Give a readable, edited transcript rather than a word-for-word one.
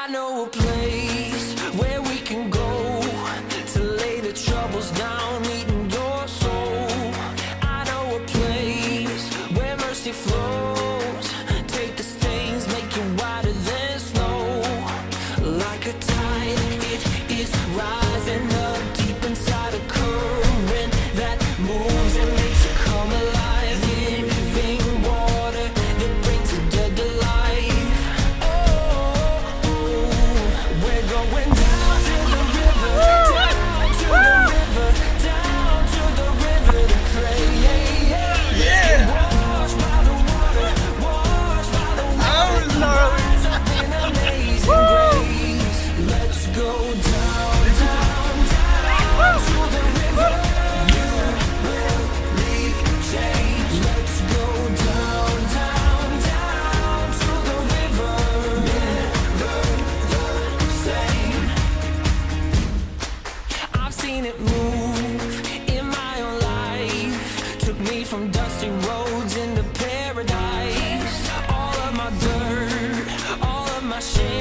I know a place where we can go to lay the troubles down, eating your soul. I know a place where mercy flows. Take the stains, make you whiter than snow. Like a tide, it is rising up deep inside a current that moves and makes you come alive. Living water that brings the dead to life. Oh, we're going down to the river, down to the river, down to the river to pray. Let's get washed by the water, washed by the water. Rise up in amazing grace. Let's go down, down, down to the river. You will leave change. Let's go down, down, down to the river. Never the same. I've seen it move in my own life. Took me from dusty roads into paradise. All of my dirt, all of my shame.